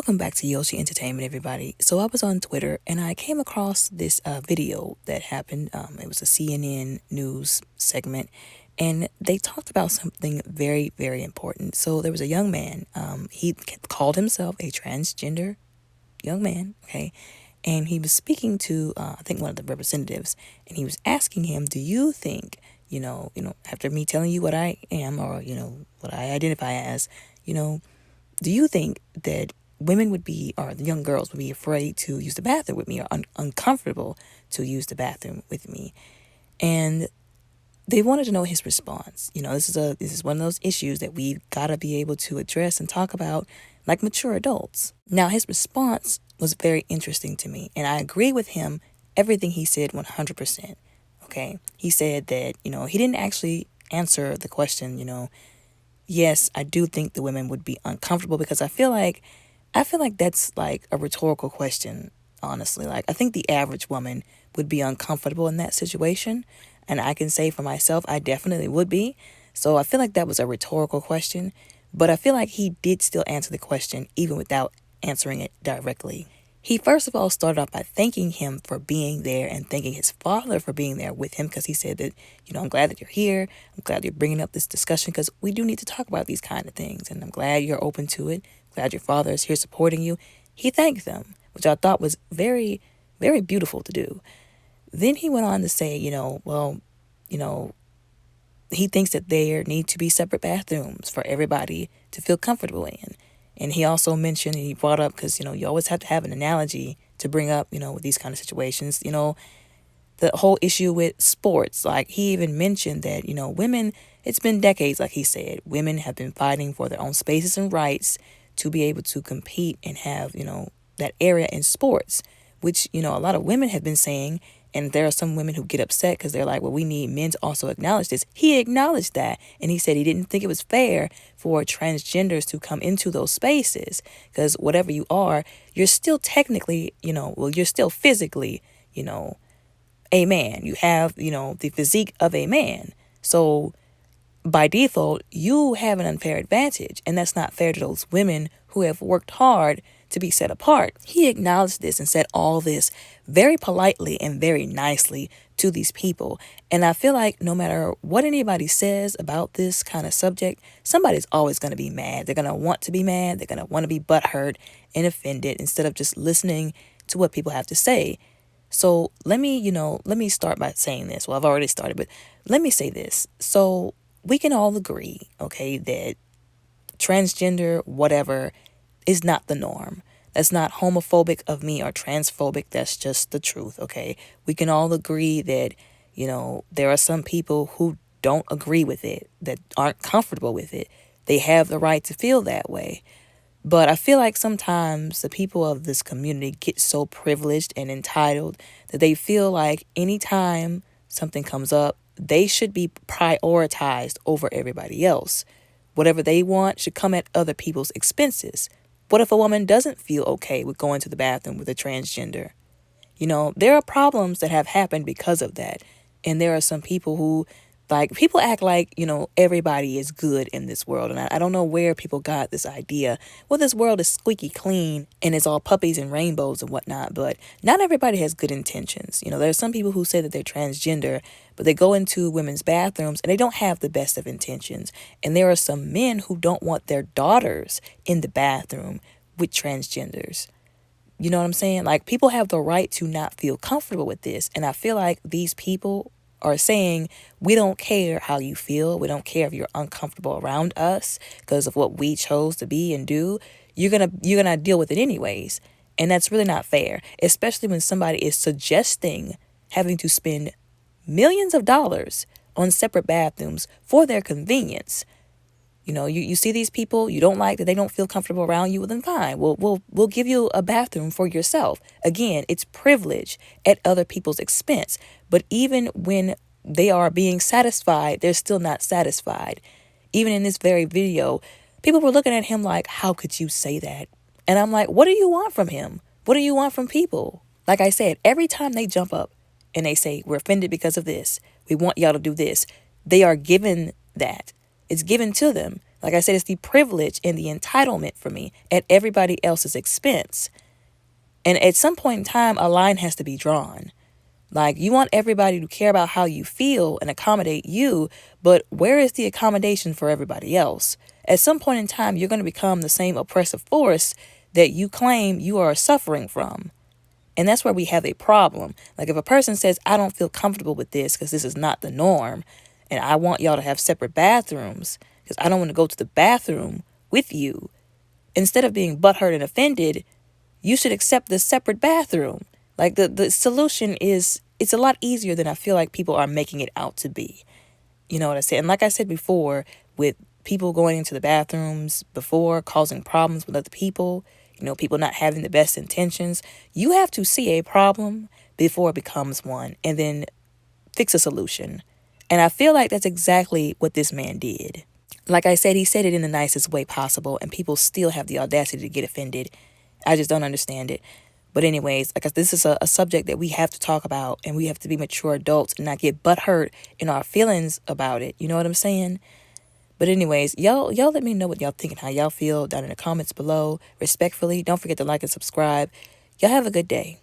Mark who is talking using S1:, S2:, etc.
S1: Welcome back to Yoshi Entertainment, everybody. So I was on Twitter and I came across this video that happened. It was a CNN news segment, and they talked about something very, very important. So there was a young man. He called himself a transgender young man, okay? And he was speaking to, I think, one of the representatives, and he was asking him, do you think, after me telling you what I am, or, what I identify as, do you think that women would be, or the young girls would be afraid to use the bathroom with me, or uncomfortable to use the bathroom with me? And they wanted to know his response. This is one of those issues that we've got to be able to address and talk about like mature adults. Now, his response was very interesting to me, and I agree with him, everything he said 100%. Okay. He said that, he didn't actually answer the question, yes, I do think the women would be uncomfortable, because I feel like that's like a rhetorical question, honestly. Like, I think the average woman would be uncomfortable in that situation. And I can say for myself, I definitely would be. So I feel like that was a rhetorical question. But I feel like he did still answer the question, even without answering it directly. He first of all started off by thanking him for being there and thanking his father for being there with him, because he said that, I'm glad that you're here. I'm glad you're bringing up this discussion, because we do need to talk about these kind of things. And I'm glad you're open to it. Glad your father is here supporting you. He thanked them, which I thought was very, very beautiful to do. Then he went on to say, he thinks that there need to be separate bathrooms for everybody to feel comfortable in. And he also mentioned, and he brought up, because, you always have to have an analogy to bring up, with these kind of situations, the whole issue with sports. Like, he even mentioned that, women, it's been decades, like he said, women have been fighting for their own spaces and rights to be able to compete and have, that area in sports, which, a lot of women have been saying. And there are some women who get upset because they're like, well, we need men to also acknowledge this. He acknowledged that. And he said he didn't think it was fair for transgenders to come into those spaces, because whatever you are, you're still technically, you're still physically, a man. You have, the physique of a man. So by default, you have an unfair advantage. And that's not fair to those women who have worked hard to be set apart. He acknowledged this and said all this very politely and very nicely to these people. And I feel like no matter what anybody says about this kind of subject, somebody's always going to be mad. They're going to want to be mad. They're going to want to be butthurt and offended instead of just listening to what people have to say. So let me start by saying this. Well, I've already started, but let me say this. So we can all agree, okay, that transgender, whatever, is not the norm. That's not homophobic of me or transphobic. That's just the truth, okay? We can all agree that, there are some people who don't agree with it, that aren't comfortable with it. They have the right to feel that way. But I feel like sometimes the people of this community get so privileged and entitled that they feel like anytime something comes up, they should be prioritized over everybody else. Whatever they want should come at other people's expenses. What if a woman doesn't feel okay with going to the bathroom with a transgender? There are problems that have happened because of that. And there are some people who, people act like, everybody is good in this world. And I don't know where people got this idea. Well, this world is squeaky clean and it's all puppies and rainbows and whatnot. But not everybody has good intentions. There are some people who say that they're transgender, but they go into women's bathrooms and they don't have the best of intentions. And there are some men who don't want their daughters in the bathroom with transgenders. You know what I'm saying? Like, people have the right to not feel comfortable with this. And I feel like these people are saying, we don't care how you feel. We don't care if you're uncomfortable around us because of what we chose to be and do. You're gonna deal with it anyways. And that's really not fair, especially when somebody is suggesting having to spend millions of dollars on separate bathrooms for their convenience. You see these people, you don't like that they don't feel comfortable around you, well, then fine. We'll give you a bathroom for yourself. Again, it's privilege at other people's expense. But even when they are being satisfied, they're still not satisfied. Even in this very video, people were looking at him like, how could you say that? And I'm like, what do you want from him? What do you want from people? Like I said, every time they jump up and they say, we're offended because of this, we want y'all to do this, they are given that. It's given to them. Like I said, it's the privilege and the entitlement for me at everybody else's expense. And at some point in time, a line has to be drawn. Like, you want everybody to care about how you feel and accommodate you, but where is the accommodation for everybody else? At some point in time, you're going to become the same oppressive force that you claim you are suffering from. And that's where we have a problem. Like, if a person says, I don't feel comfortable with this because this is not the norm, and I want y'all to have separate bathrooms because I don't want to go to the bathroom with you, instead of being butthurt and offended, you should accept the separate bathroom. Like, the solution is, it's a lot easier than I feel like people are making it out to be. You know what I said? And like I said before, with people going into the bathrooms before causing problems with other people, people not having the best intentions, you have to see a problem before it becomes one and then fix a solution. And I feel like that's exactly what this man did. Like I said, he said it in the nicest way possible, and people still have the audacity to get offended. I just don't understand it. But anyways, like, this is a subject that we have to talk about, and we have to be mature adults and not get butthurt in our feelings about it. You know what I'm saying? But anyways, y'all let me know what y'all think and how y'all feel down in the comments below. Respectfully, don't forget to like and subscribe. Y'all have a good day.